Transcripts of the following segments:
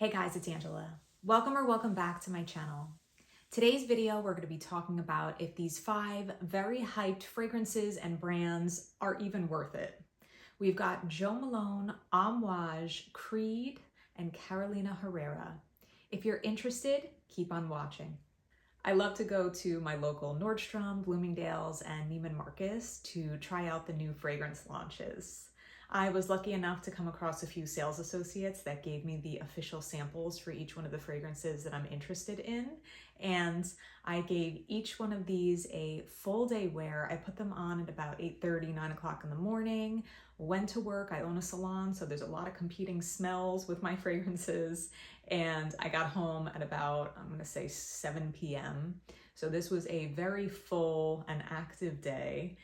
Hey guys, it's Angela. Welcome back to my channel. Today's video, we're going to be talking about if these 5 very hyped fragrances and brands are even worth it. We've got Jo Malone, Amouage, Creed, and Carolina Herrera. If you're interested, keep on watching. I love to go to my local Nordstrom, Bloomingdale's, and Neiman Marcus to try out the new fragrance launches. I was lucky enough to come across a few sales associates that gave me the official samples for each one of the fragrances that I'm interested in. And I gave each one of these a full day wear. I put them on at about 8:30, 9 o'clock in the morning, went to work. I own a salon, so there's a lot of competing smells with my fragrances. And I got home at about, I'm gonna say 7 p.m. So this was a very full and active day.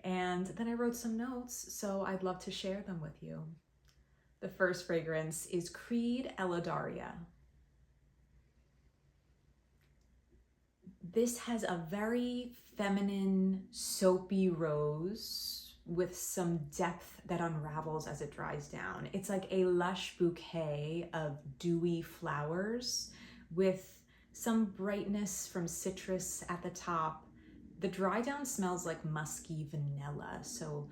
And then I wrote some notes, so I'd love to share them with you. The first fragrance is Creed Elodaria. This has a very feminine, soapy rose with some depth that unravels as it dries down. It's like a lush bouquet of dewy flowers with some brightness from citrus at the top. The dry down smells like musky vanilla. So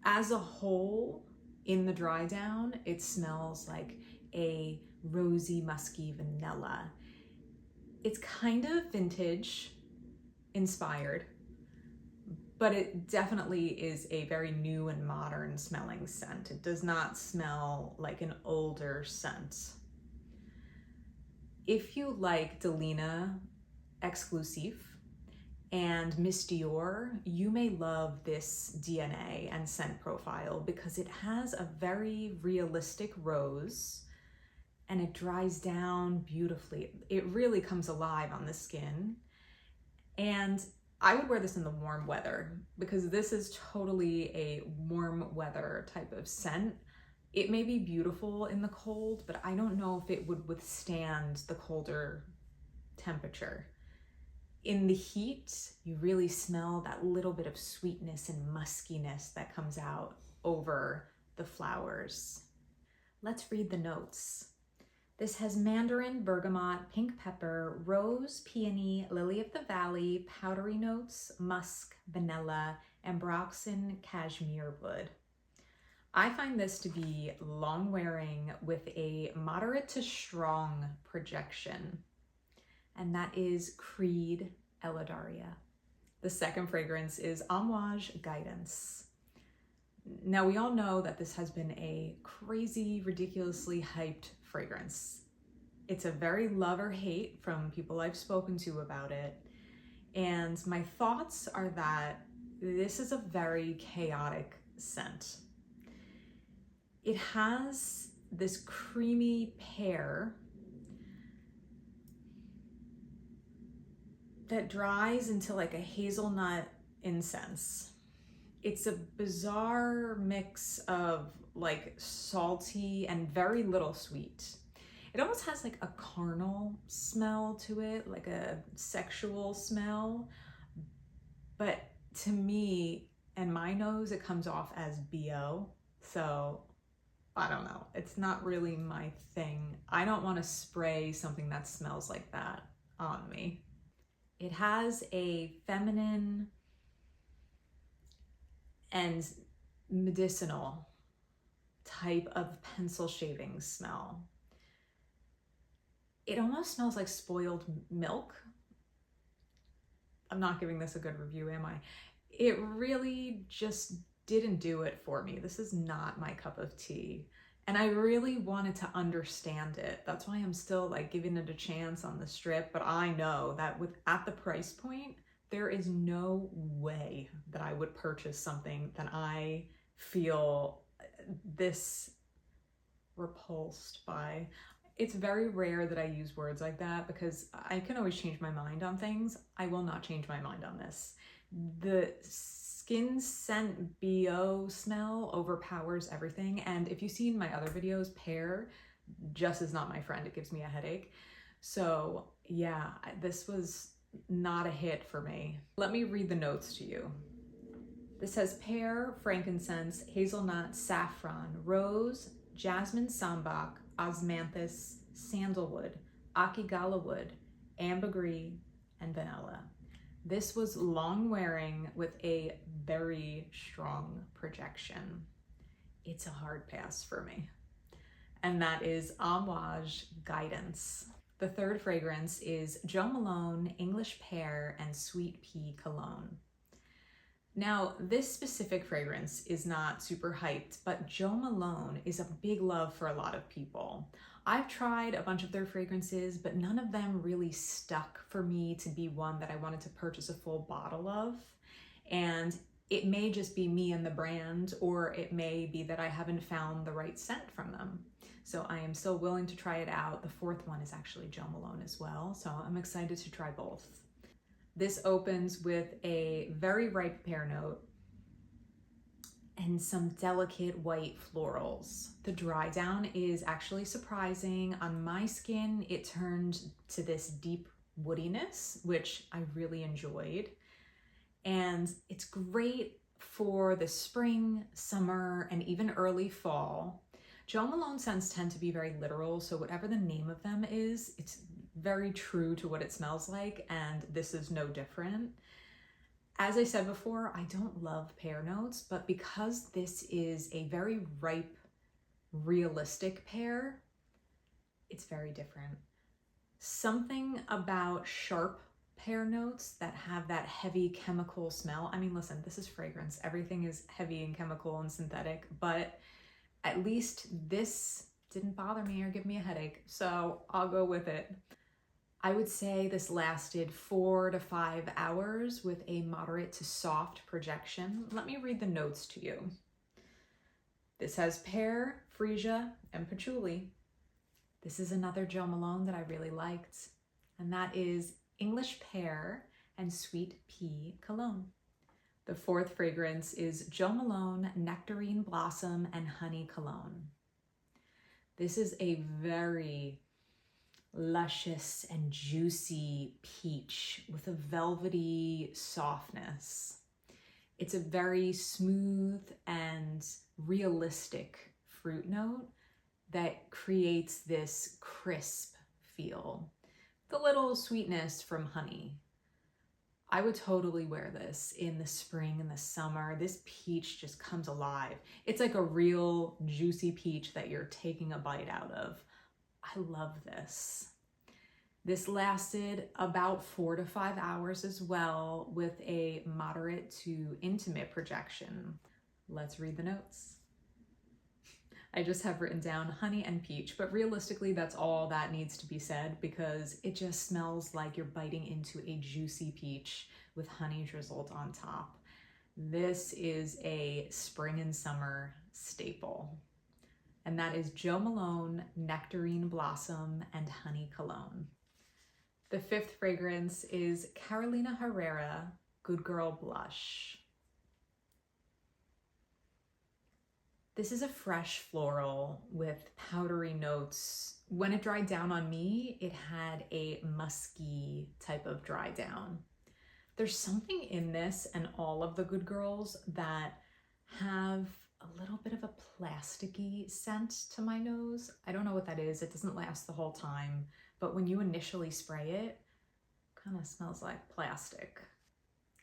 as a whole, in the dry down, it smells like a rosy, musky vanilla. It's kind of vintage inspired, but it definitely is a very new and modern smelling scent. It does not smell like an older scent. If you like Delina Exclusive and Miss Dior, you may love this DNA and scent profile because it has a very realistic rose and it dries down beautifully. It really comes alive on the skin. And I would wear this in the warm weather because this is totally a warm weather type of scent. It may be beautiful in the cold, but I don't know if it would withstand the colder temperature. In the heat, you really smell that little bit of sweetness and muskiness that comes out over the flowers. Let's read the notes. This has mandarin, bergamot, pink pepper, rose, peony, lily of the valley, powdery notes, musk, vanilla, ambroxan, cashmere wood. I find this to be long wearing with a moderate to strong projection. And that is Creed Elodaria. The second fragrance is Amouage Guidance. Now we all know that this has been a crazy, ridiculously hyped fragrance. It's a very love or hate from people I've spoken to about it. And my thoughts are that this is a very chaotic scent. It has this creamy pear that dries into like a hazelnut incense. It's a bizarre mix of like salty and very little sweet. It almost has like a carnal smell to it, like a sexual smell. But to me and my nose, it comes off as BO. So I don't know. It's not really my thing. I don't want to spray something that smells like that on me. It has a feminine and medicinal type of pencil shaving smell. It almost smells like spoiled milk. I'm not giving this a good review, am I? It really just didn't do it for me. This is not my cup of tea. And I really wanted to understand it. That's why I'm still like giving it a chance on the strip. But I know that at the price point, there is no way that I would purchase something that I feel this repulsed by. It's very rare that I use words like that because I can always change my mind on things. I will not change my mind on this. The skin scent BO smell overpowers everything. And if you've seen my other videos, Pear just is not my friend. It gives me a headache. So yeah, this was not a hit for me. Let me read the notes to you. This says pear, frankincense, hazelnut, saffron, rose, jasmine sambac, osmanthus, sandalwood, akigala wood, ambergris, and vanilla. This was long wearing with a very strong projection. It's a hard pass for me. And that is Amouage Guidance. The third fragrance is Jo Malone English Pear and Sweet Pea Cologne. Now, this specific fragrance is not super hyped, but Jo Malone is a big love for a lot of people. I've tried a bunch of their fragrances, but none of them really stuck for me to be one that I wanted to purchase a full bottle of. And it may just be me and the brand, or it may be that I haven't found the right scent from them. So I am still willing to try it out. The fourth one is actually Jo Malone as well, so I'm excited to try both. This opens with a very ripe pear note and some delicate white florals. The dry down is actually surprising. On my skin, it turned to this deep woodiness, which I really enjoyed. And it's great for the spring, summer, and even early fall. Jo Malone scents tend to be very literal, so whatever the name of them is, it's very true to what it smells like, and this is no different. As I said before, I don't love pear notes, but because this is a very ripe, realistic pear, it's very different. Something about sharp pear notes that have that heavy chemical smell. I mean, listen, this is fragrance. Everything is heavy and chemical and synthetic, but at least this didn't bother me or give me a headache, so I'll go with it. I would say this lasted 4 to 5 hours with a moderate to soft projection. Let me read the notes to you. This has pear, freesia, and patchouli. This is another Jo Malone that I really liked, and that is English Pear and Sweet Pea Cologne. The fourth fragrance is Jo Malone Nectarine Blossom and Honey Cologne. This is a very luscious and juicy peach with a velvety softness. It's a very smooth and realistic fruit note that creates this crisp feel. The little sweetness from honey. I would totally wear this in the spring and the summer. This peach just comes alive. It's like a real juicy peach that you're taking a bite out of. I love this. This lasted about 4 to 5 hours as well with a moderate to intimate projection. Let's read the notes. I just have written down honey and peach, but realistically that's all that needs to be said because it just smells like you're biting into a juicy peach with honey drizzled on top. This is a spring and summer staple. And that is Jo Malone Nectarine Blossom and Honey Cologne. The fifth fragrance is Carolina Herrera Good Girl Blush. This is a fresh floral with powdery notes. When it dried down on me, it had a musky type of dry down. There's something in this and all of the Good Girls that have a little bit of a plasticky scent to my nose. I don't know what that is. It doesn't last the whole time, but when you initially spray it, it kind of smells like plastic.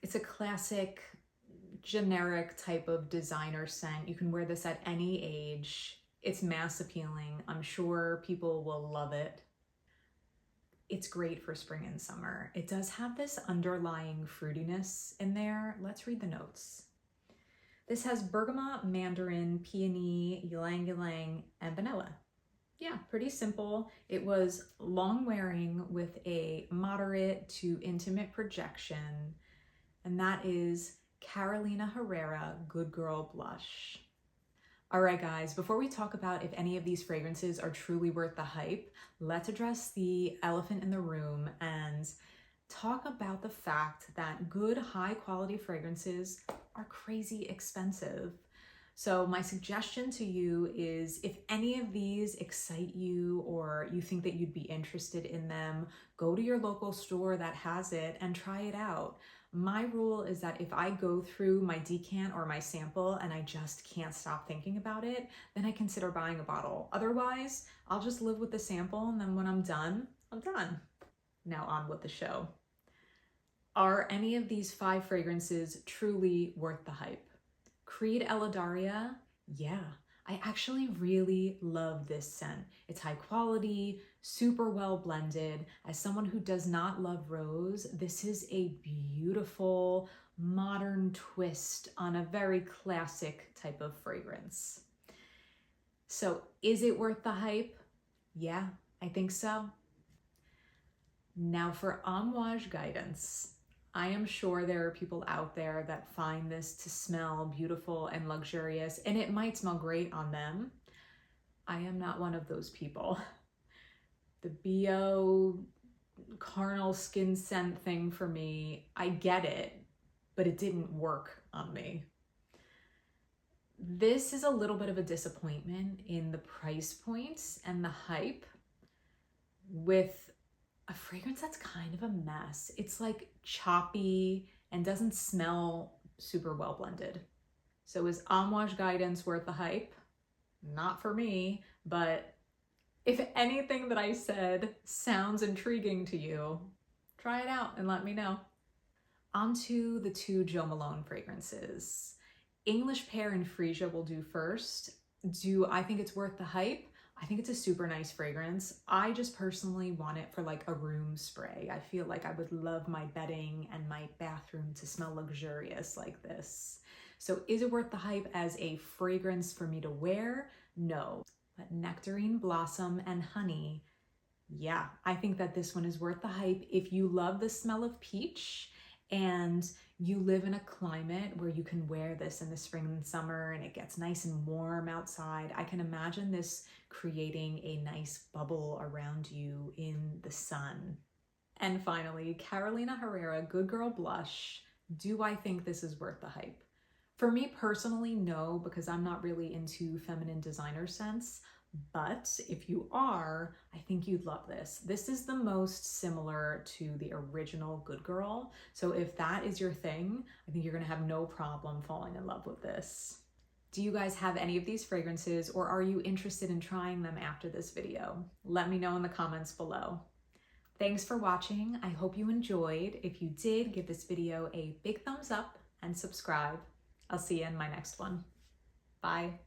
It's a classic generic type of designer scent. You can wear this at any age. It's mass appealing. I'm sure people will love it. It's great for spring and summer. It does have this underlying fruitiness in there. Let's read the notes. This has bergamot, mandarin, peony, ylang ylang, and vanilla. Yeah, pretty simple. It was long wearing with a moderate to intimate projection, and that is Carolina Herrera Good Girl Blush. All right, guys, before we talk about if any of these fragrances are truly worth the hype, let's address the elephant in the room and talk about the fact that good, high quality fragrances are crazy expensive. So my suggestion to you is if any of these excite you or you think that you'd be interested in them, go to your local store that has it and try it out. My rule is that if I go through my decant or my sample and I just can't stop thinking about it, then I consider buying a bottle. Otherwise, I'll just live with the sample, and then when I'm done, I'm done. Now on with the show. Are any of these 5 fragrances truly worth the hype? Creed Elodaria, yeah. I actually really love this scent. It's high quality, super well blended. As someone who does not love rose, this is a beautiful, modern twist on a very classic type of fragrance. So is it worth the hype? Yeah, I think so. Now for Amouage Guidance. I am sure there are people out there that find this to smell beautiful and luxurious, and it might smell great on them. I am not one of those people. The BO carnal skin scent thing for me, I get it, but it didn't work on me. This is a little bit of a disappointment in the price points and the hype with a fragrance that's kind of a mess. It's like choppy and doesn't smell super well blended. So is Amouage Guidance worth the hype? Not for me, but if anything that I said sounds intriguing to you, try it out and let me know. On to the 2 Jo Malone fragrances. English Pear and Freesia will do first. Do I think it's worth the hype? I think it's a super nice fragrance. I just personally want it for like a room spray. I feel like I would love my bedding and my bathroom to smell luxurious like this. So is it worth the hype as a fragrance for me to wear? No. But Nectarine, Blossom, and Honey, yeah, I think that this one is worth the hype if you love the smell of peach and you live in a climate where you can wear this in the spring and summer and it gets nice and warm outside. I can imagine this creating a nice bubble around you in the sun. And finally, Carolina Herrera Good Girl Blush. Do I think this is worth the hype? For me personally, no, because I'm not really into feminine designer scents. But if you are, I think you'd love this. This is the most similar to the original Good Girl. So if that is your thing, I think you're gonna have no problem falling in love with this. Do you guys have any of these fragrances, or are you interested in trying them after this video? Let me know in the comments below. Thanks for watching. I hope you enjoyed. If you did, give this video a big thumbs up and subscribe. I'll see you in my next one. Bye.